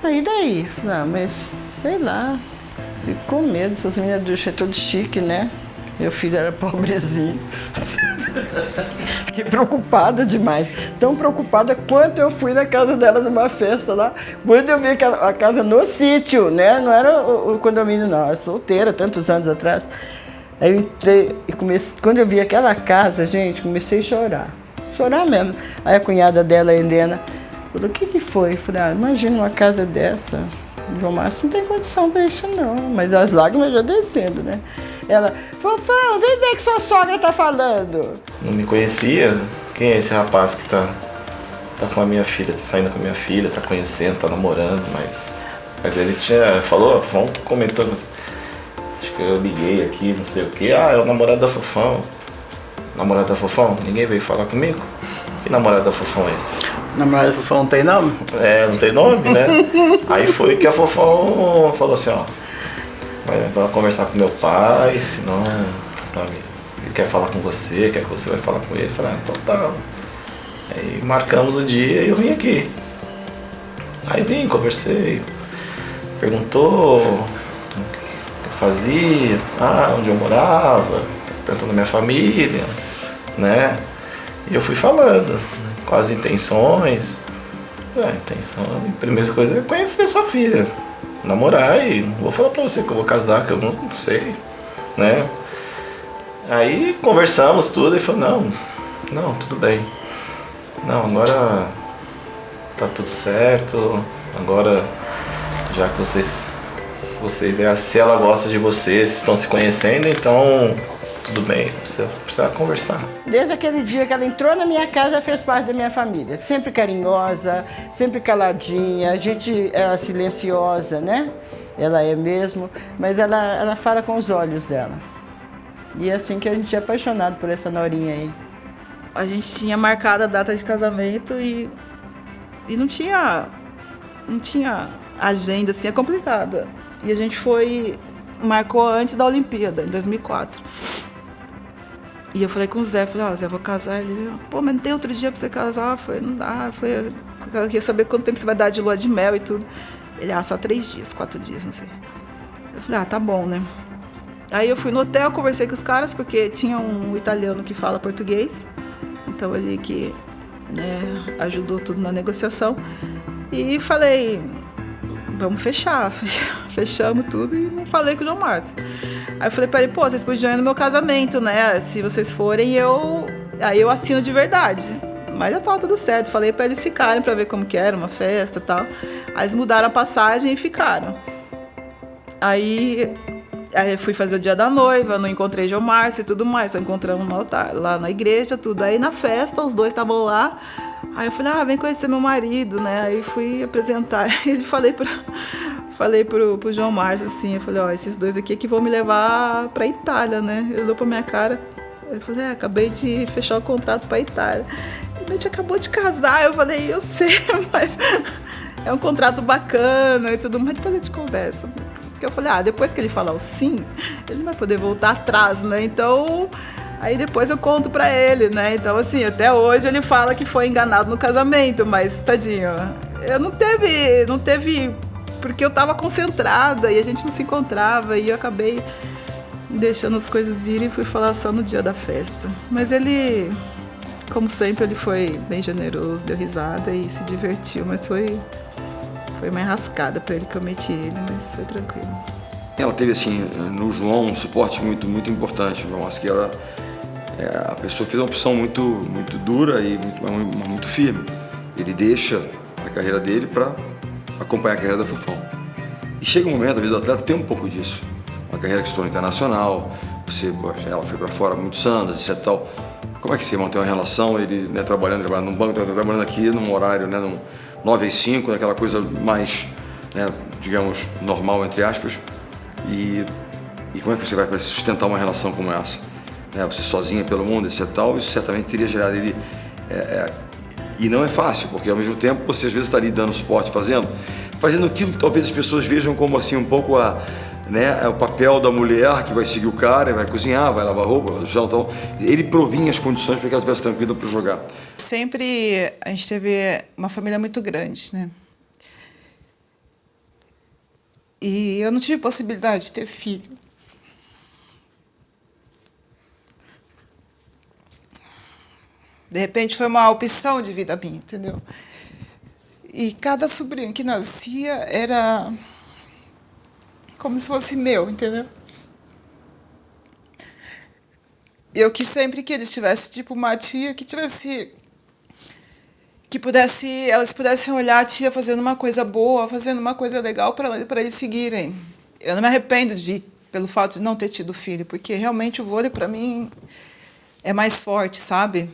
Aí daí, falei: "Mas sei lá." Fico com medo, essas meninas do é todo chique, né? Meu filho era pobrezinho. Fiquei preocupada demais. Tão preocupada quanto eu fui na casa dela numa festa lá. Quando eu vi a casa no sítio, né? Não era o condomínio, não. Eu era solteira, tantos anos atrás. Aí eu entrei e comecei... Quando eu vi aquela casa, gente, comecei a chorar. Chorar mesmo. Aí a cunhada dela, a Helena, falou: "O que foi?" Eu falei: "Imagina uma casa dessa. O João Márcio não tem condição para isso, não." Mas as lágrimas já descendo, né? Ela: "Fofão, vem ver que sua sogra tá falando." Não me conhecia. Quem é esse rapaz que tá com a minha filha, tá saindo com a minha filha, tá conhecendo, tá namorando, mas ele falou, Fofão comentou, acho que eu liguei aqui, não sei o quê. "É o namorado da Fofão." "Namorado da Fofão? Ninguém veio falar comigo? Que namorado da Fofão é esse?" Namorado da Fofão não tem nome? Não tem nome, né? Aí foi que a Fofão falou assim: vai conversar com meu pai, senão, sabe, ele quer falar com você, quer que você vai falar com ele. Eu falei, então tá. Aí marcamos o dia e eu vim aqui. Aí vim, conversei, perguntou o que eu fazia, onde eu morava, perguntou da minha família, né? E eu fui falando, com as intenções. A intenção, a primeira coisa é conhecer sua filha, namorar, e não vou falar pra você que eu vou casar, que eu não sei, né? Aí conversamos tudo e falou, não, tudo bem. Não, agora tá tudo certo, agora já que vocês se ela gosta de vocês, estão se conhecendo, então tudo bem, precisa conversar. Desde aquele dia que ela entrou na minha casa, ela fez parte da minha família. Sempre carinhosa, sempre caladinha, a gente é silenciosa, né? Ela é mesmo, mas ela fala com os olhos dela. E é assim que a gente é apaixonado por essa Norinha aí. A gente tinha marcado a data de casamento e não tinha agenda, assim, é complicada. E a gente marcou antes da Olimpíada, em 2004. E eu falei com o Zé, Zé, vou casar. Ele, mas não tem outro dia pra você casar? Eu falei, não dá. Eu queria saber quanto tempo você vai dar de lua de mel e tudo. Ele, só 3 dias, 4 dias, não sei. Eu falei, tá bom, né? Aí eu fui no hotel, conversei com os caras, porque tinha um italiano que fala português. Então ele que, né, ajudou tudo na negociação. E falei, vamos fechar. Fechamos tudo e não falei com o João Márcio. Aí eu falei pra ele, vocês podiam ir no meu casamento, né? Se vocês forem, aí eu assino de verdade. Mas já tava tudo certo. Falei pra eles ficarem pra ver como que era, uma festa e tal. Aí eles mudaram a passagem e ficaram. Aí eu fui fazer o dia da noiva, não encontrei João Márcio e tudo mais. Só encontramos no altar, lá na igreja, tudo. Aí na festa, os dois estavam lá. Aí eu falei, vem conhecer meu marido, né? Aí fui apresentar. Ele falei pro João Márcio, assim, eu falei, esses dois aqui é que vão me levar pra Itália, né? Ele olhou pra minha cara, eu falei, acabei de fechar o contrato pra Itália. A gente acabou de casar, eu falei, eu sei, mas é um contrato bacana e tudo, mas depois a gente conversa. Porque eu falei, depois que ele falar o sim, ele não vai poder voltar atrás, né? Então, aí depois eu conto pra ele, né? Então, assim, até hoje ele fala que foi enganado no casamento, mas, tadinho, não teve porque eu tava concentrada e a gente não se encontrava e eu acabei deixando as coisas irem e fui falar só no dia da festa. Mas ele, como sempre, ele foi bem generoso, deu risada e se divertiu, mas foi uma enrascada pra ele que eu meti ele, mas foi tranquilo. Ela teve, assim, no João um suporte muito, muito importante. Eu acho que a pessoa fez uma opção muito, muito dura e muito firme. Ele deixa a carreira dele para acompanhar a carreira da Fofão. E chega um momento, a vida do atleta tem um pouco disso. Uma carreira que se torna internacional, ela foi para fora muitos anos, etc. Tal. Como é que você mantém uma relação, ele, né, trabalhando num banco, trabalhando aqui num horário, né, num 9 às 5, naquela coisa mais, né, digamos, normal, entre aspas. E como é que você vai para sustentar uma relação como essa? Né, você sozinha pelo mundo, etc. Tal, isso certamente teria gerado ele... E não é fácil, porque ao mesmo tempo você às vezes está ali dando suporte, fazendo aquilo que talvez as pessoas vejam como assim um pouco o papel da mulher que vai seguir o cara, vai cozinhar, vai lavar roupa, vai chão, então ele provinha as condições para que ela estivesse tranquila para jogar. Sempre a gente teve uma família muito grande, né? E eu não tive possibilidade de ter filho. De repente foi uma opção de vida minha, entendeu? E cada sobrinho que nascia era como se fosse meu, entendeu? Eu quis sempre que eles tivessem, tipo, uma tia que tivesse... elas pudessem olhar a tia fazendo uma coisa boa, fazendo uma coisa legal para eles seguirem. Eu não me arrependo pelo fato de não ter tido filho, porque realmente o vôlei, para mim, é mais forte, sabe?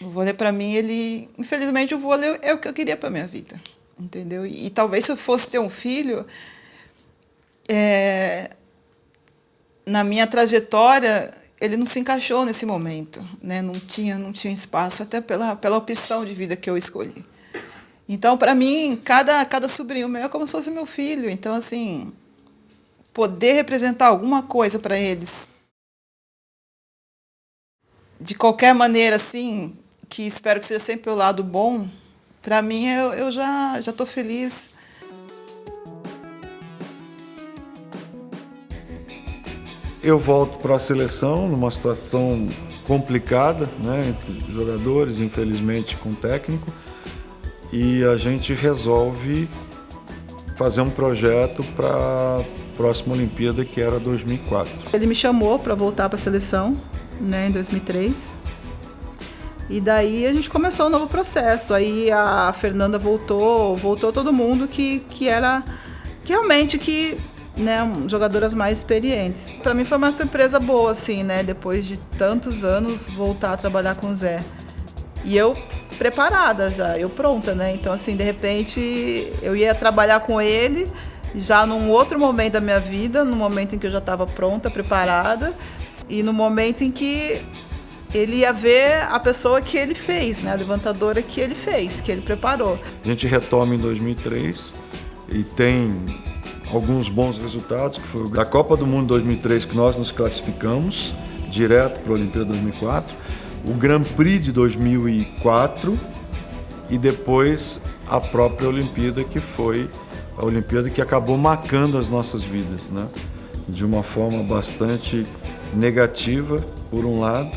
O vôlei, para mim, infelizmente, o vôlei é o que eu queria para minha vida, entendeu? E talvez se eu fosse ter um filho, na minha trajetória, ele não se encaixou nesse momento, né? Não tinha espaço, até pela opção de vida que eu escolhi. Então, para mim, cada sobrinho meu é como se fosse meu filho. Então, assim, poder representar alguma coisa para eles, de qualquer maneira, assim, que espero que seja sempre o lado bom, para mim eu já estou feliz. Eu volto para a seleção numa situação complicada, né, entre jogadores, infelizmente com o técnico, e a gente resolve fazer um projeto para a próxima Olimpíada, que era 2004. Ele me chamou para voltar para a seleção, né, em 2003. E daí a gente começou um novo processo. Aí a Fernanda voltou todo mundo que era realmente né, jogadoras mais experientes. Para mim foi uma surpresa boa, assim, né, depois de tantos anos voltar a trabalhar com o Zé. E eu preparada já, eu pronta, né? Então, assim, de repente eu ia trabalhar com ele já num outro momento da minha vida, no momento em que eu já estava pronta, preparada, e no momento em que ele ia ver a pessoa que ele fez, né? A levantadora que ele fez, que ele preparou. A gente retoma em 2003 e tem alguns bons resultados, que foi a Copa do Mundo 2003, que nós nos classificamos direto para a Olimpíada 2004, o Grand Prix de 2004 e depois a própria Olimpíada, que foi a Olimpíada que acabou marcando as nossas vidas, né? De uma forma bastante negativa, por um lado,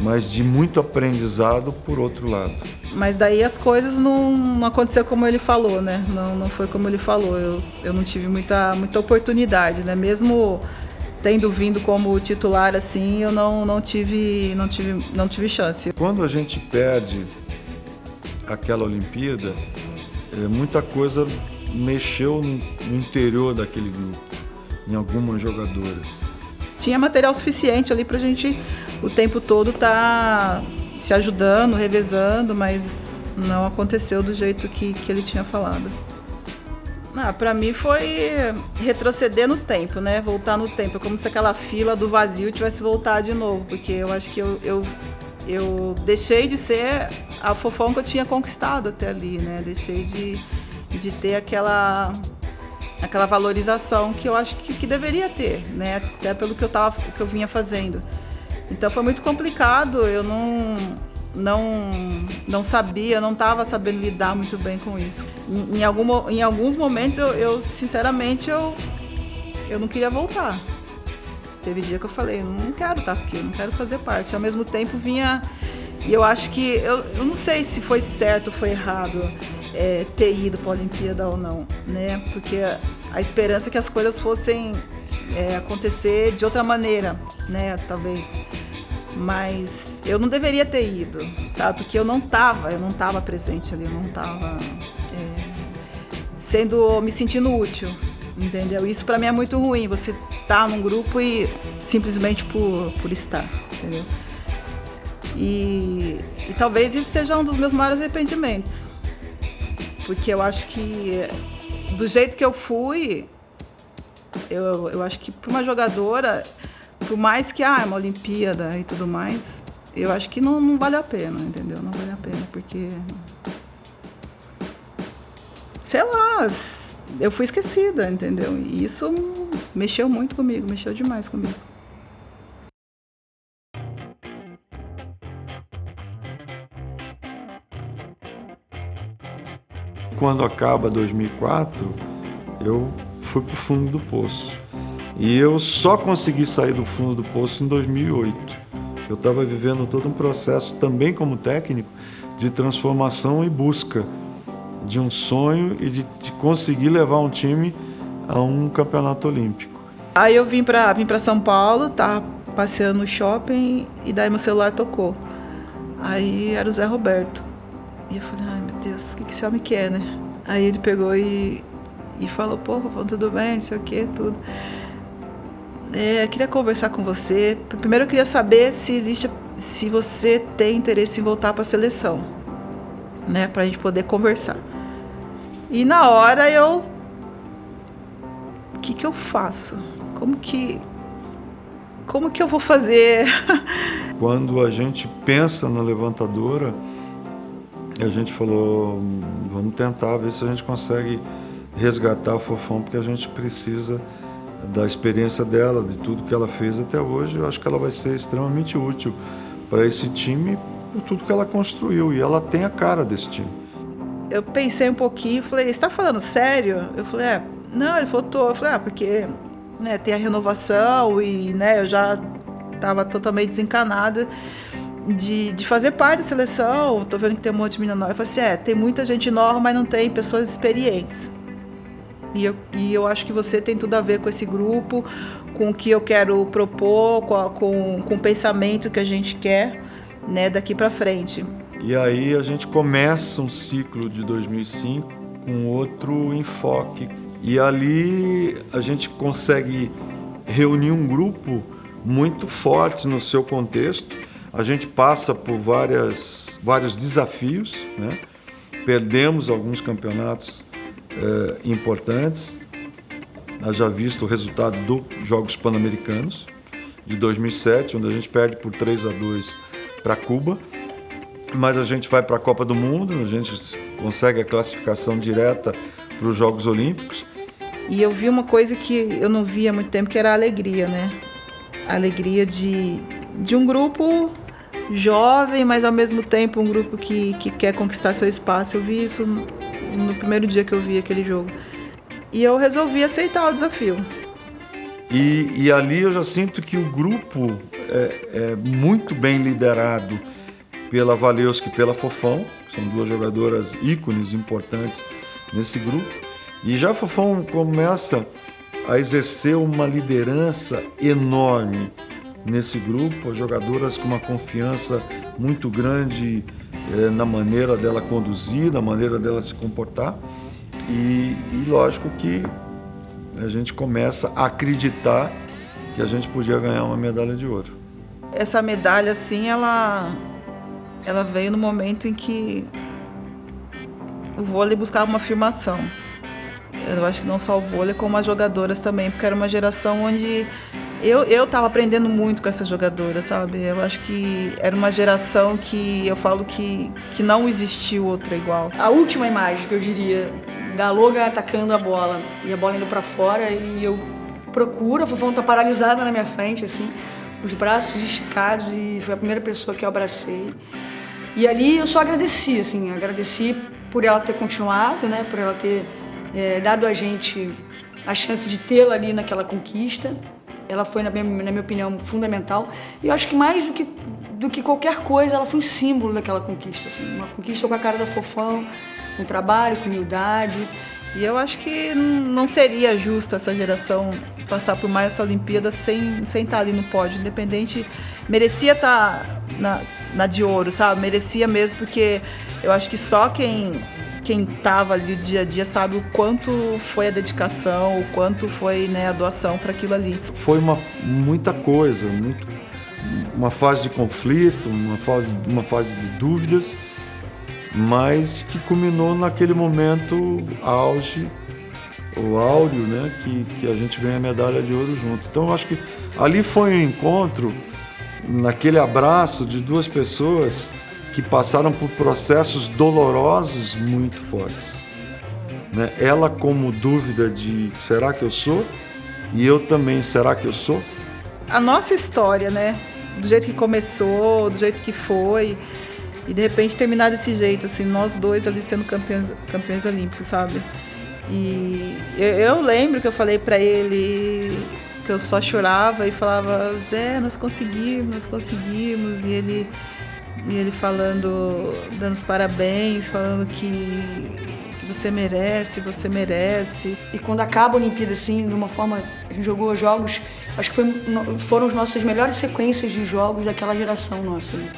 mas de muito aprendizado, por outro lado. Mas daí as coisas não aconteceram como ele falou, né? Não foi como ele falou. Eu não tive muita oportunidade, né? Mesmo tendo vindo como titular, assim, eu não tive chance. Quando a gente perde aquela Olimpíada, muita coisa mexeu no interior daquele grupo, em algumas jogadoras. Tinha material suficiente ali pra gente o tempo todo tá se ajudando, revezando, mas não aconteceu do jeito que ele tinha falado. Para mim foi retroceder no tempo, né? Voltar no tempo. É como se aquela fila do vazio tivesse voltado de novo, porque eu acho que eu deixei de ser a Fofão que eu tinha conquistado até ali, né? Deixei de ter aquela valorização que eu acho que deveria ter, né? Até pelo que eu vinha fazendo. Então foi muito complicado, eu não sabia, não estava sabendo lidar muito bem com isso. Em alguns momentos, eu sinceramente, eu não queria voltar. Teve dia que eu falei, não quero estar aqui, não quero fazer parte. Ao mesmo tempo vinha, e eu acho que, eu não sei se foi certo ou foi errado ter ido para a Olimpíada ou não, né? Porque a esperança é que as coisas fossem acontecer de outra maneira, né? Talvez. Mas eu não deveria ter ido, sabe? Porque eu não estava presente ali, eu não estava me sentindo útil, entendeu? Isso para mim é muito ruim, você tá num grupo e simplesmente por estar, entendeu? E talvez isso seja um dos meus maiores arrependimentos, porque eu acho que do jeito que eu fui, eu acho que para uma jogadora, por mais que é uma Olimpíada e tudo mais, eu acho que não vale a pena, entendeu? Não vale a pena, porque, sei lá, eu fui esquecida, entendeu? E isso mexeu muito comigo, mexeu demais comigo. Quando acaba 2004, eu fui para o fundo do poço. E eu só consegui sair do fundo do poço em 2008. Eu estava vivendo todo um processo, também como técnico, de transformação e busca de um sonho e de conseguir levar um time a um campeonato olímpico. Aí eu vim para São Paulo, tava passeando no shopping e daí meu celular tocou. Aí era o Zé Roberto. E eu falei, ai meu Deus, o que esse homem quer, né? Aí ele pegou e falou, pô, tudo bem, não sei o que, tudo. Eu queria conversar com você. Primeiro eu queria saber se você tem interesse em voltar para a seleção, né, para a gente poder conversar. E na hora o que eu faço? Como que eu vou fazer? Quando a gente pensa na levantadora, a gente falou, vamos tentar ver se a gente consegue resgatar a Fofão, porque a gente precisa da experiência dela, de tudo que ela fez até hoje. Eu acho que ela vai ser extremamente útil para esse time por tudo que ela construiu, e ela tem a cara desse time. Eu pensei um pouquinho e falei, você está falando sério? Eu falei, não, ele falou, tô. Eu falei, porque né, tem a renovação e né, eu já estava totalmente desencanada de fazer parte da seleção. Tô vendo que tem um monte de menina nova. Eu falei assim, tem muita gente nova, mas não tem pessoas experientes. E eu acho que você tem tudo a ver com esse grupo, com o que eu quero propor, com o pensamento que a gente quer, né, daqui para frente. E aí a gente começa um ciclo de 2005 com outro enfoque. E ali a gente consegue reunir um grupo muito forte no seu contexto. A gente passa por vários desafios, né? Perdemos alguns campeonatos importantes. Já visto o resultado dos Jogos Pan-Americanos de 2007, onde a gente perde por 3-2 para Cuba. Mas a gente vai para a Copa do Mundo, a gente consegue a classificação direta para os Jogos Olímpicos. E eu vi uma coisa que eu não via há muito tempo, que era a alegria, né? A alegria de um grupo jovem, mas ao mesmo tempo um grupo que quer conquistar seu espaço. Eu vi isso no primeiro dia que eu vi aquele jogo. E eu resolvi aceitar o desafio. E ali eu já sinto que o grupo é muito bem liderado pela Valeuski e pela Fofão, que são duas jogadoras ícones importantes nesse grupo. E já a Fofão começa a exercer uma liderança enorme nesse grupo, as jogadoras com uma confiança muito grande na maneira dela conduzir, na maneira dela se comportar. E lógico que a gente começa a acreditar que a gente podia ganhar uma medalha de ouro. Essa medalha, assim, ela veio no momento em que o vôlei buscava uma afirmação. Eu acho que não só o vôlei, como as jogadoras também, porque era uma geração onde eu estava aprendendo muito com essas jogadoras, sabe? Eu acho que era uma geração que eu falo que não existiu outra igual. A última imagem que eu diria, da Logan atacando a bola e a bola indo para fora, e eu procuro, a Fofão tá paralisada na minha frente, assim, os braços esticados, e foi a primeira pessoa que eu abracei. E ali eu só agradeci, assim, agradeci por ela ter continuado, né, por ela ter dado a gente a chance de tê-la ali naquela conquista. Ela foi, na minha opinião, fundamental. E eu acho que mais do que qualquer coisa, ela foi um símbolo daquela conquista, assim, uma conquista com a cara da Fofão, com trabalho, com humildade. E eu acho que não seria justo essa geração passar por mais essa Olimpíada sem estar ali no pódio, independente. Merecia estar na de ouro, sabe? Merecia mesmo, porque eu acho que só quem estava ali dia a dia sabe o quanto foi a dedicação, o quanto foi, né, a doação para aquilo ali. Foi muita coisa, uma fase de conflito, uma fase de dúvidas, mas que culminou naquele momento auge, o áureo, né, que a gente ganha a medalha de ouro junto. Então eu acho que ali foi um encontro, naquele abraço de duas pessoas que passaram por processos dolorosos muito fortes, né? Ela como dúvida de será que eu sou? E eu também, será que eu sou? A nossa história, né? Do jeito que começou, do jeito que foi, e de repente terminar desse jeito, assim, nós dois ali sendo campeões olímpicos, sabe? E eu lembro que eu falei pra ele que eu só chorava e falava, Zé, nós conseguimos, e ele falando, dando os parabéns, falando que você merece. E quando acaba a Olimpíada, assim, de uma forma, a gente jogou jogos, acho que foram as nossas melhores sequências de jogos daquela geração nossa, né?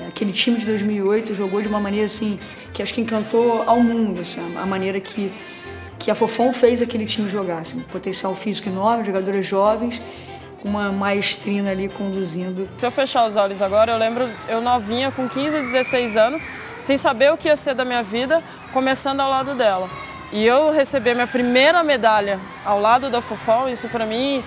Aquele time de 2008 jogou de uma maneira, assim, que acho que encantou ao mundo, assim, a maneira que a Fofão fez aquele time jogar, assim, potencial físico enorme, jogadoras jovens, com uma maestrina ali conduzindo. Se eu fechar os olhos agora, eu lembro eu novinha, com 15, 16 anos, sem saber o que ia ser da minha vida, começando ao lado dela. E eu receber minha primeira medalha ao lado da Fofão, isso pra mim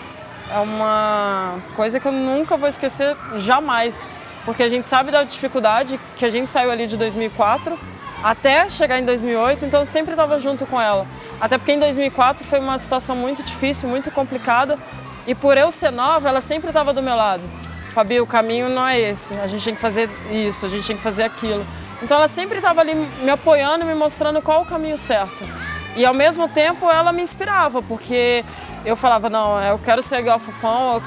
é uma coisa que eu nunca vou esquecer, jamais. Porque a gente sabe da dificuldade, que a gente saiu ali de 2004, até chegar em 2008, então eu sempre estava junto com ela. Até porque em 2004 foi uma situação muito difícil, muito complicada, e por eu ser nova, ela sempre estava do meu lado. Fabi, o caminho não é esse, a gente tem que fazer isso, a gente tem que fazer aquilo. Então ela sempre estava ali me apoiando, me mostrando qual o caminho certo. E ao mesmo tempo ela me inspirava, porque eu falava, não, eu quero ser igual a Fofão,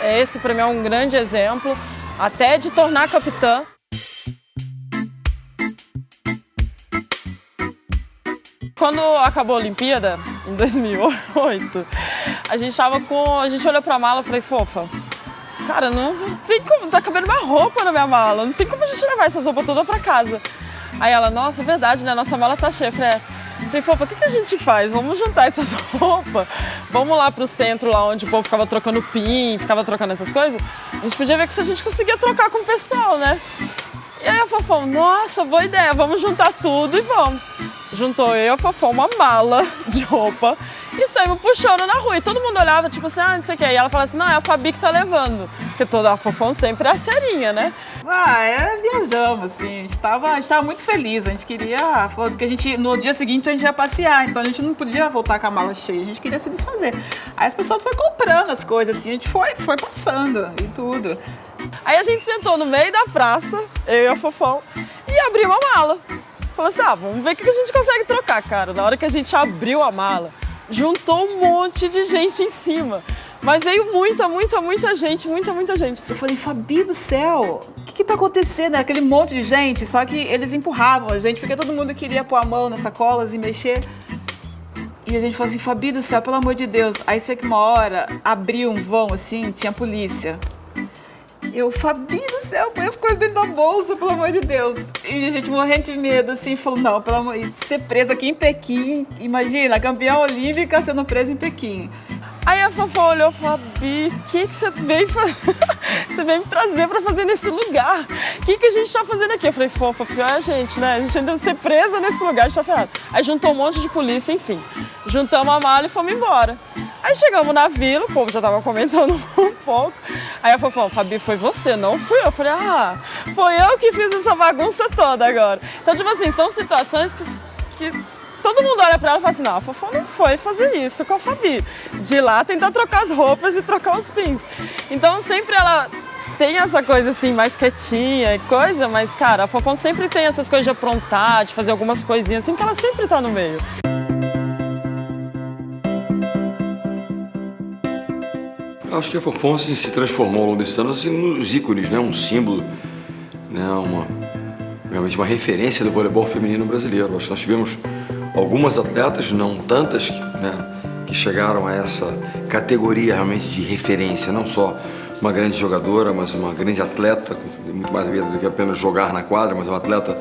esse para mim é um grande exemplo, até de tornar capitã. Quando acabou a Olimpíada, em 2008, a gente olhou pra mala e falei, Fofa, cara, não tem como, tá cabendo uma roupa na minha mala, não tem como a gente levar essas roupas todas pra casa. Aí ela, nossa, é verdade, né, nossa mala tá cheia. Eu falei, Fofa, o que a gente faz? Vamos juntar essas roupas, vamos lá pro centro, lá onde o povo ficava trocando pin, ficava trocando essas coisas. A gente podia ver que se a gente conseguia trocar com o pessoal, né? E aí a Fofão, nossa, boa ideia, vamos juntar tudo e vamos. Juntou eu e a Fofão uma mala de roupa e saímos puxando na rua. E todo mundo olhava, tipo assim, não sei o que. E ela falava assim, não, é a Fabi que tá levando. Porque toda a Fofão sempre é a serinha, né? Viajamos, assim, a gente tava muito feliz. A gente queria, porque no dia seguinte a gente ia passear, então a gente não podia voltar com a mala cheia, a gente queria se desfazer. Aí as pessoas foram comprando as coisas, assim, a gente foi passando e tudo. Aí a gente sentou no meio da praça, eu e a Fofão, e abriu uma mala. Falou assim, vamos ver o que a gente consegue trocar, cara. Na hora que a gente abriu a mala, juntou um monte de gente em cima. Mas veio muita gente, muita gente. Eu falei, Fabi do céu, o que tá acontecendo? Aquele monte de gente, só que eles empurravam a gente, porque todo mundo queria pôr a mão nas sacolas e mexer. E a gente falou assim, Fabi do céu, pelo amor de Deus. Aí sei que uma hora abriu um vão assim, tinha polícia. Eu, Fabi do céu, põe as coisas dentro da bolsa, pelo amor de Deus. E a gente morrendo de medo, assim, falou, não, pelo amor de Deus, ser presa aqui em Pequim, imagina, campeã olímpica sendo presa em Pequim. Aí a Fofão olhou e falou, Fabi, o que você veio fazer? Você veio me trazer pra fazer nesse lugar? O que a gente tá fazendo aqui? Eu falei, Fofa, pior é a gente, né? A gente ainda ser presa nesse lugar, chateado. Aí juntou um monte de polícia, enfim. Juntamos a mala e fomos embora. Aí chegamos na vila, o povo já tava comentando um pouco. Aí a Fofão, Fabi, foi você, não fui eu. Eu falei, foi eu que fiz essa bagunça toda agora. Então, tipo assim, são situações que todo mundo olha pra ela e fala assim, não, a Fofão não foi fazer isso com a Fabi. De ir lá tentar trocar as roupas e trocar os pins. Então sempre ela tem essa coisa assim, mais quietinha e coisa, mas cara, a Fofão sempre tem essas coisas de aprontar, de fazer algumas coisinhas assim, que ela sempre tá no meio. Eu acho que a Fofão assim, se transformou ao longo desses anos assim, nos ícones, né? Um símbolo, né? Realmente uma referência do voleibol feminino brasileiro. Acho que nós tivemos algumas atletas, não tantas, né, que chegaram a essa categoria realmente de referência, não só uma grande jogadora, mas uma grande atleta, muito mais do que apenas jogar na quadra, mas uma atleta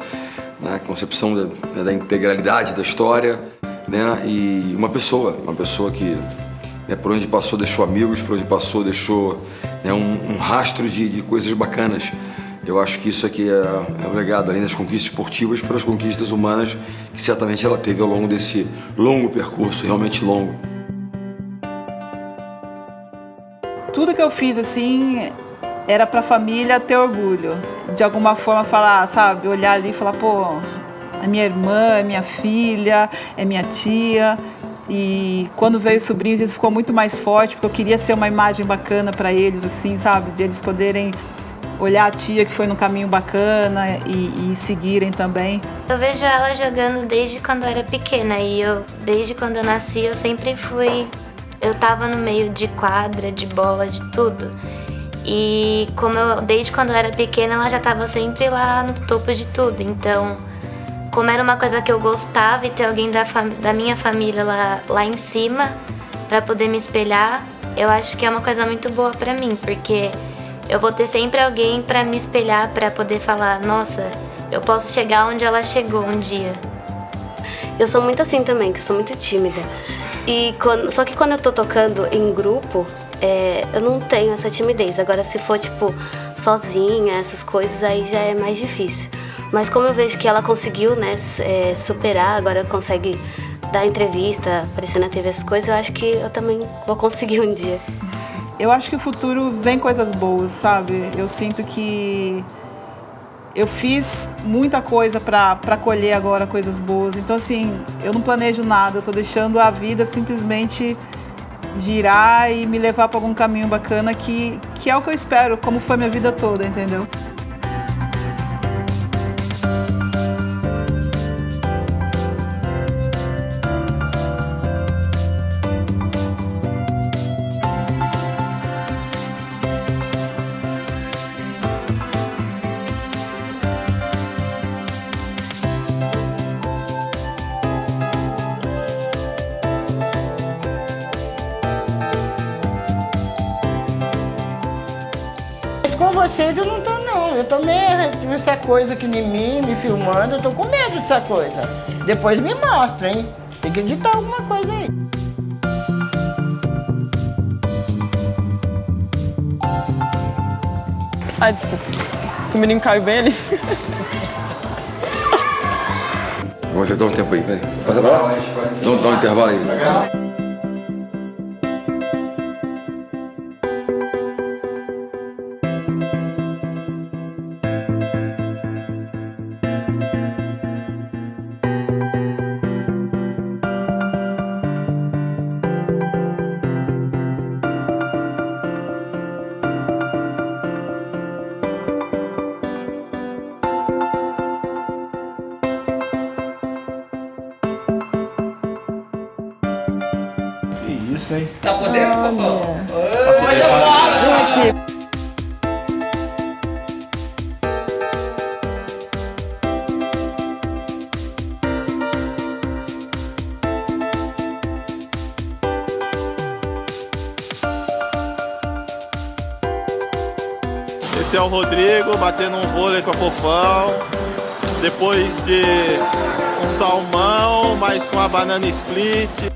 na concepção da integralidade da história, né, e uma pessoa que, né, por onde passou deixou amigos, por onde passou deixou, né, um rastro de coisas bacanas. Eu acho que isso aqui é um legado, além das conquistas esportivas, foram as conquistas humanas que certamente ela teve ao longo desse longo percurso, realmente longo. Tudo que eu fiz, assim, era pra família ter orgulho. De alguma forma falar, sabe, olhar ali e falar, pô, é minha irmã, é minha filha, é minha tia. E quando veio os sobrinhos, isso ficou muito mais forte, porque eu queria ser uma imagem bacana pra eles, assim, sabe, de eles poderem olhar a tia que foi num caminho bacana e seguirem também. Eu vejo ela jogando desde quando eu era pequena e desde quando eu nasci, eu tava no meio de quadra, de bola, de tudo. E desde quando eu era pequena, ela já tava sempre lá no topo de tudo. Então, como era uma coisa que eu gostava e ter alguém da minha família lá em cima pra poder me espelhar, eu acho que é uma coisa muito boa pra mim, porque eu vou ter sempre alguém pra me espelhar, pra poder falar, nossa, eu posso chegar onde ela chegou um dia. Eu sou muito assim também, que eu sou muito tímida. Só que quando eu tô tocando em grupo, eu não tenho essa timidez. Agora, se for, tipo, sozinha, essas coisas, aí já é mais difícil. Mas como eu vejo que ela conseguiu, né, superar, agora consegue dar entrevista, aparecer na TV, essas coisas, eu acho que eu também vou conseguir um dia. Eu acho que o futuro vem coisas boas, sabe? Eu sinto que Eu fiz muita coisa para colher agora coisas boas. Então, assim, eu não planejo nada. Eu tô deixando a vida simplesmente girar e me levar para algum caminho bacana que é o que eu espero, como foi minha vida toda, entendeu? Com vocês eu não tô não, eu tô meio essa coisa aqui em mim, me filmando, eu tô com medo dessa coisa. Depois me mostra, hein? Tem que editar alguma coisa aí. Ai, desculpa. Que o menino caiu bem ali. Vamos já dar um tempo aí, peraí. Passa pra lá? Dá um intervalo aí. Isso, hein? Tá podendo, Fofão? Vem aqui. Esse é o Rodrigo batendo um vôlei com a Fofão. Depois de um salmão, mais com a banana split.